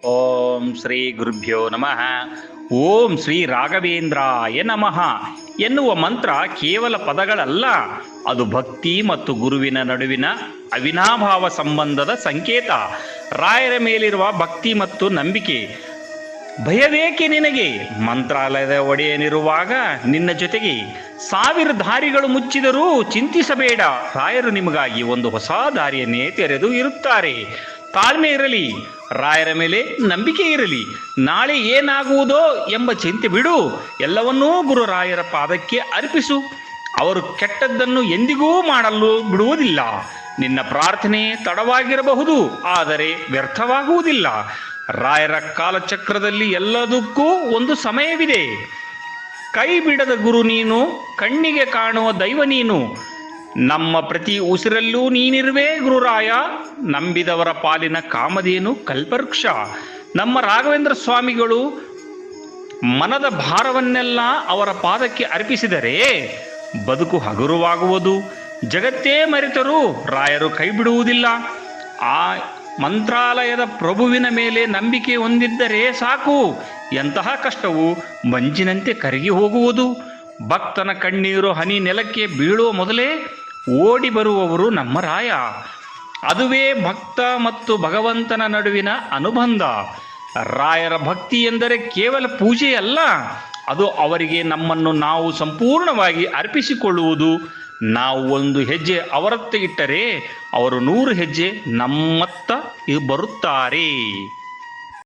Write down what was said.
ಓಂ ಶ್ರೀ ಗುರುಭ್ಯೋ ನಮಃ. ಓಂ ಶ್ರೀ ರಾಘವೇಂದ್ರಾಯ ನಮಃ ಎನ್ನುವ ಮಂತ್ರ ಕೇವಲ ಪದಗಳಲ್ಲ, ಅದು ಭಕ್ತಿ ಮತ್ತು ಗುರುವಿನ ನಡುವಿನ ಅವಿನಾಭಾವ ಸಂಬಂಧದ ಸಂಕೇತ. ರಾಯರ ಮೇಲಿರುವ ಭಕ್ತಿ ಮತ್ತು ನಂಬಿಕೆ. ಭಯವೇಕೆ ನಿನಗೆ? ಮಂತ್ರಾಲಯದ ಒಡೆಯನಿರುವಾಗ ನಿನ್ನ ಜೊತೆಗೆ 1000 ದಾರಿಗಳು ಮುಚ್ಚಿದರೂ ಚಿಂತಿಸಬೇಡ. ರಾಯರು ನಿಮಗಾಗಿ ಒಂದು ಹೊಸ ದಾರಿಯನ್ನೇ ತೆರೆದು ಇರುತ್ತಾರೆ. ತಾಳ್ಮೆ ಇರಲಿ, ರಾಯರ ಮೇಲೆ ನಂಬಿಕೆ ಇರಲಿ. ನಾಳೆ ಏನಾಗುವುದೋ ಎಂಬ ಚಿಂತೆ ಬಿಡು. ಎಲ್ಲವನ್ನೂ ಗುರು ರಾಯರ ಪಾದಕ್ಕೆ ಅರ್ಪಿಸು. ಅವರು ಕೆಟ್ಟದ್ದನ್ನು ಎಂದಿಗೂ ಮಾಡಲು ಬಿಡುವುದಿಲ್ಲ. ನಿನ್ನ ಪ್ರಾರ್ಥನೆ ತಡವಾಗಿರಬಹುದು, ಆದರೆ ವ್ಯರ್ಥವಾಗುವುದಿಲ್ಲ. ರಾಯರ ಕಾಲಚಕ್ರದಲ್ಲಿ ಎಲ್ಲದಕ್ಕೂ ಒಂದು ಸಮಯವಿದೆ. ಕೈ ಬಿಡದ ಗುರು ನೀನು, ಕಣ್ಣಿಗೆ ಕಾಣುವ ದೈವ ನೀನು. ನಮ್ಮ ಪ್ರತಿ ಉಸಿರಲ್ಲೂ ನೀನಿರುವೆ ಗುರುರಾಯ. ನಂಬಿದವರ ಪಾಲಿನ ಕಾಮಧೇನು ಕಲ್ಪವೃಕ್ಷ. ನಮ್ಮ ರಾಘವೇಂದ್ರ ಸ್ವಾಮಿಗಳು ಮನದ ಭಾರವನ್ನೆಲ್ಲ ಅವರ ಪಾದಕ್ಕೆ ಅರ್ಪಿಸಿದರೆ ಬದುಕು ಹಗುರವಾಗುವುದು. ಜಗತ್ತೇ ಮರೆತರೂ ರಾಯರು ಕೈ ಬಿಡುವುದಿಲ್ಲ. ಆ ಮಂತ್ರಾಲಯದ ಪ್ರಭುವಿನ ಮೇಲೆ ನಂಬಿಕೆ ಹೊಂದಿದ್ದರೆ ಸಾಕು, ಎಂತಹ ಕಷ್ಟವು ಮಂಜಿನಂತೆ ಕರಗಿ ಹೋಗುವುದು. ಭಕ್ತನ ಕಣ್ಣೀರು ಹನಿ ನೆಲಕ್ಕೆ ಬೀಳುವ ಮೊದಲೇ ಓಡಿ ಬರುವವರು ನಮ್ಮ ರಾಯ. ಅದುವೇ ಭಕ್ತ ಮತ್ತು ಭಗವಂತನ ನಡುವಿನ ಅನುಬಂಧ. ರಾಯರ ಭಕ್ತಿ ಎಂದರೆ ಕೇವಲ ಪೂಜೆಯಲ್ಲ, ಅದು ಅವರಿಗೆ ನಮ್ಮನ್ನು ನಾವು ಸಂಪೂರ್ಣವಾಗಿ ಅರ್ಪಿಸಿಕೊಳ್ಳುವುದು. ನಾವು ಒಂದು ಹೆಜ್ಜೆ ಅವರತ್ತ ಇಟ್ಟರೆ ಅವರು 100 ಹೆಜ್ಜೆ ನಮ್ಮತ್ತ ಬರುತ್ತಾರೆ.